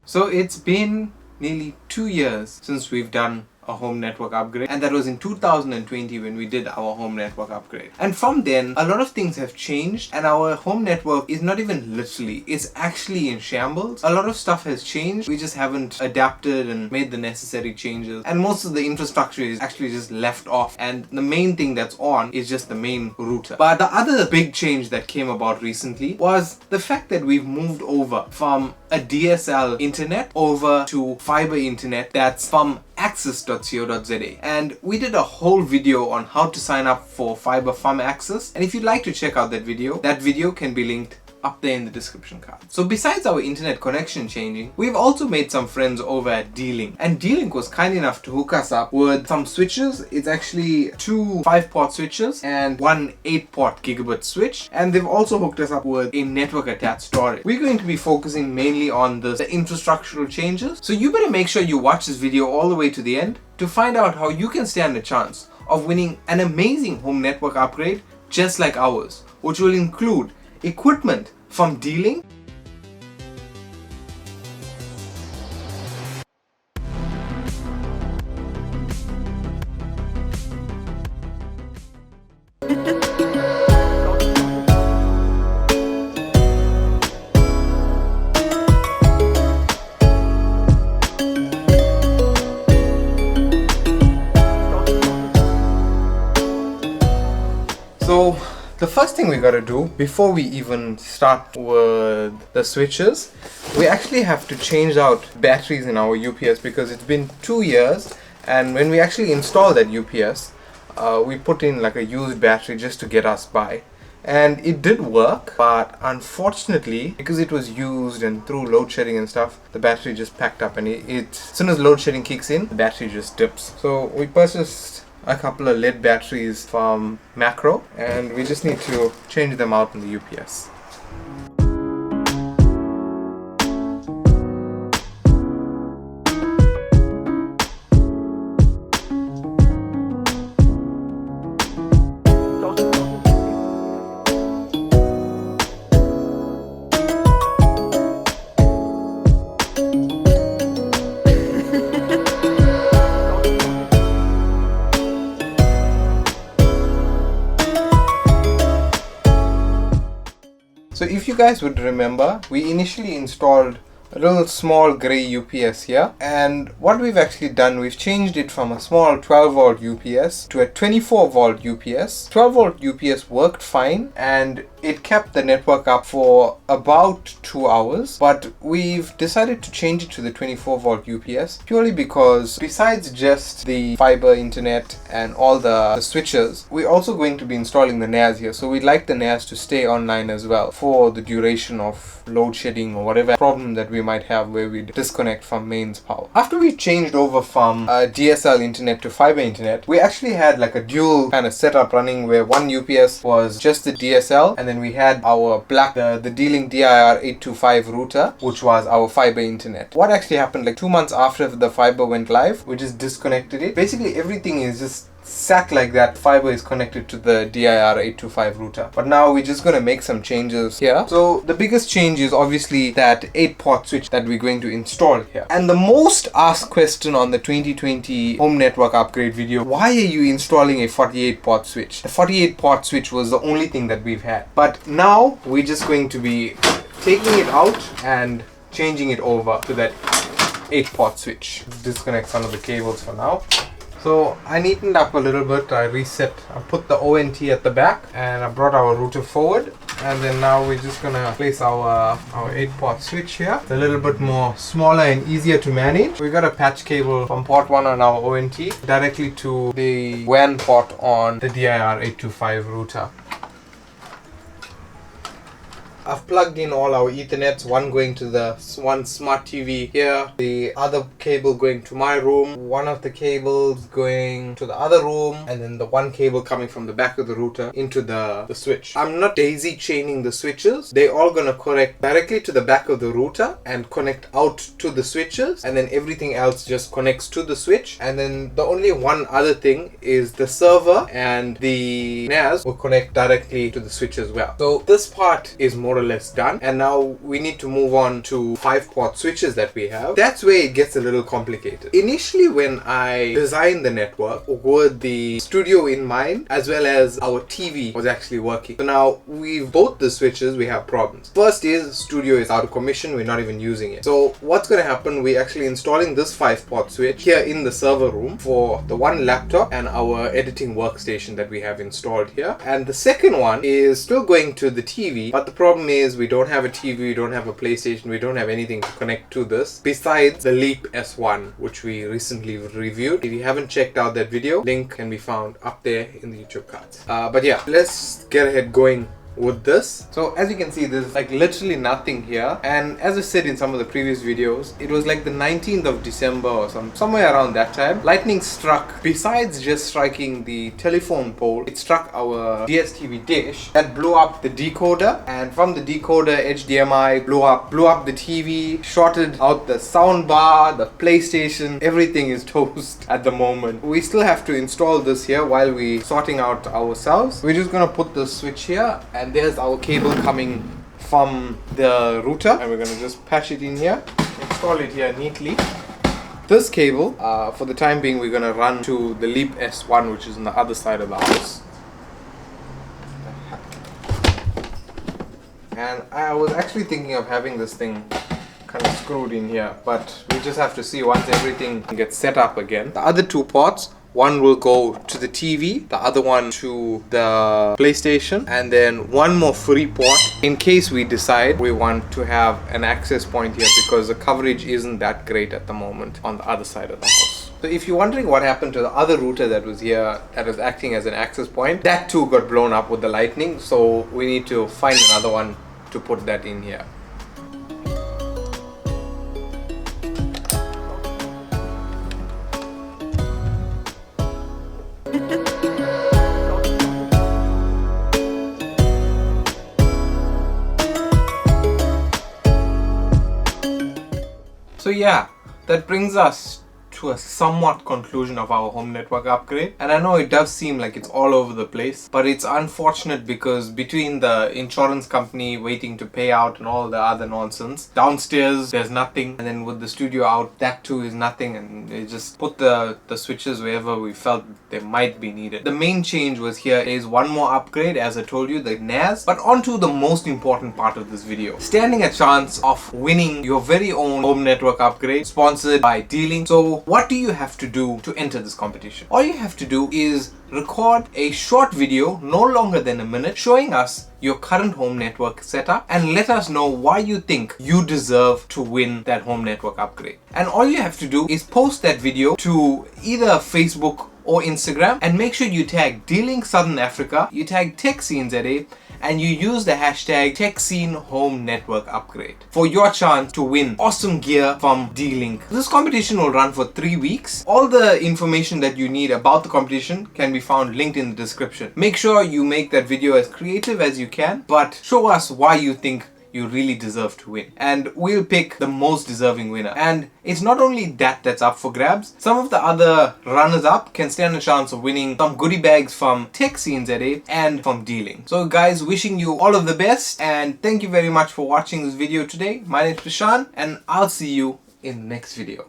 So it's been nearly 2 years since we've done a home network upgrade, and that was in 2020 when we did our home network upgrade. And from then a lot of things have changed, and our home network is not even literally, it's actually in shambles. A lot of stuff has changed, we just haven't adapted and made the necessary changes, and most of the infrastructure is actually just left off, and the main thing that's on is just the main router. But the other big change that came about recently was the fact that we've moved over from a DSL internet over to fiber internet that's from access.co.za, and we did a whole video on how to sign up for fiber from Access, and if you'd like to check out that video can be linked up there in the description card. So besides our internet connection changing, we've also made some friends over at Dlink, and Dlink was kind enough to hook us up with some switches. It's actually 2 5-port switches and 1 8-port gigabit switch, and they've also hooked us up with a network attached storage. We're going to be focusing mainly on the infrastructural changes, so you better make sure you watch this video all the way to the end to find out how you can stand a chance of winning an amazing home network upgrade just like ours, which will include equipment from Dlink, so the first thing we gotta do before we even start with the switches, we actually have to change out batteries in our UPS because it's been 2 years, and when we actually installed that UPS, we put in like a used battery just to get us by. And it did work, but unfortunately, because it was used and through load shedding and stuff, the battery just packed up, and as soon as load shedding kicks in, the battery just dips. So we purchased a couple of lead batteries from Macro, and we just need to change them out in the UPS. So if you guys would remember, we initially installed a little small grey UPS here, and what we've actually done, we've changed it from a small 12 volt UPS to a 24 volt UPS. 12 volt UPS worked fine and it kept the network up for about 2 hours, but we've decided to change it to the 24 volt UPS purely because besides just the fiber internet and all the switches, we're also going to be installing the NAS here, so we'd like the NAS to stay online as well for the duration of load shedding or whatever problem that we might have where we disconnect from mains power. After we changed over from DSL internet to fiber internet, we actually had like a dual kind of setup running where one UPS was just the DSL, and then we had our the Dlink DIR 825 router, which was our fiber internet. What actually happened, like 2 months after the fiber went live, we just disconnected it. Basically everything is just sat like that. Fiber is connected to the DIR 825 router, but now we're just going to make some changes here. So the biggest change is obviously that 8-port switch that we're going to install here. And the most asked question on the 2020 home network upgrade video, why are you installing a 48-port switch? The 48-port switch was the only thing that we've had, but now we're just going to be taking it out and changing it over to that 8-port switch. Disconnect some of the cables for now. So I neatened up a little bit, I put the ONT at the back, and I brought our router forward, and then now we're just gonna place our 8-port switch here. It's a little bit more smaller and easier to manage. We got a patch cable from port 1 on our ONT directly to the WAN port on the DIR 825 router. I've plugged in all our Ethernets, one going to the one smart TV here, the other cable going to my room, one of the cables going to the other room, and then the one cable coming from the back of the router into the switch. I'm not daisy chaining the switches. They're all going to connect directly to the back of the router and connect out to the switches, and then everything else just connects to the switch. And then the only one other thing is the server and the NAS will connect directly to the switch as well. So this part is more more or less done, and now we need to move on to 5-port switches that we have. That's where it gets a little complicated. Initially, when I designed the network with the studio in mind, as well as our TV was actually working. So now we've both the switches, we have problems. First is studio is out of commission, we're not even using it. So what's going to happen, we're actually installing this 5-port switch here in the server room for the one laptop and our editing workstation that we have installed here. And the second one is still going to the TV, but the problem is we don't have a TV, we don't have a PlayStation, we don't have anything to connect to this besides the Leap S1, which we recently reviewed. If you haven't checked out that video, link can be found up there in the YouTube cards. But yeah, let's get ahead going with this. So as you can see, there's like literally nothing here, and as I said in some of the previous videos, it was like the 19th of December or somewhere around that time. Lightning struck, besides just striking the telephone pole, it struck our DSTV dish. That blew up the decoder, and from the decoder, HDMI blew up the TV, shorted out the sound bar, the PlayStation. Everything is toast at the moment. We still have to install this here while we sorting out ourselves. We're just gonna put the switch here, and there's our cable coming from the router, and we're going to just patch it in here, install it here neatly. This cable, for the time being, we're going to run to the Leap S1, which is on the other side of the house. And I was actually thinking of having this thing kind of screwed in here, but we just have to see once everything gets set up again. The other 2 ports, one will go to the TV, the other one to the PlayStation, and then one more free port in case we decide we want to have an access point here, because the coverage isn't that great at the moment on the other side of the house. So if you're wondering what happened to the other router that was here, that was acting as an access point, that too got blown up with the lightning, so we need to find another one to put that in here. So yeah, that brings us to a somewhat conclusion of our home network upgrade. And I know it does seem like it's all over the place, but it's unfortunate because between the insurance company waiting to pay out and all the other nonsense, downstairs there's nothing, and then with the studio out, that too is nothing, and they just put the switches wherever we felt they might be needed. The main change was here is one more upgrade, as I told you, the NAS. But on to the most important part of this video. Standing a chance of winning your very own home network upgrade sponsored by Dlink. So what do you have to do to enter this competition? All you have to do is record a short video, no longer than a minute, showing us your current home network setup and let us know why you think you deserve to win that home network upgrade. And all you have to do is post that video to either Facebook or Instagram, and make sure you tag Dlink Southern Africa, you tag TechSceneZA, and you use the hashtag TechSceneHomeNetworkUpgrade for your chance to win awesome gear from Dlink. This competition will run for 3 weeks. All the information that you need about the competition can be found linked in the description. Make sure you make that video as creative as you can, but show us why you think you really deserve to win, and we'll pick the most deserving winner. And it's not only that's up for grabs, some of the other runners up can stand a chance of winning some goodie bags from TechSceneZA and from Dlink. So guys, wishing you all of the best, and thank you very much for watching this video today. My name is Prashant, and I'll see you in the next video.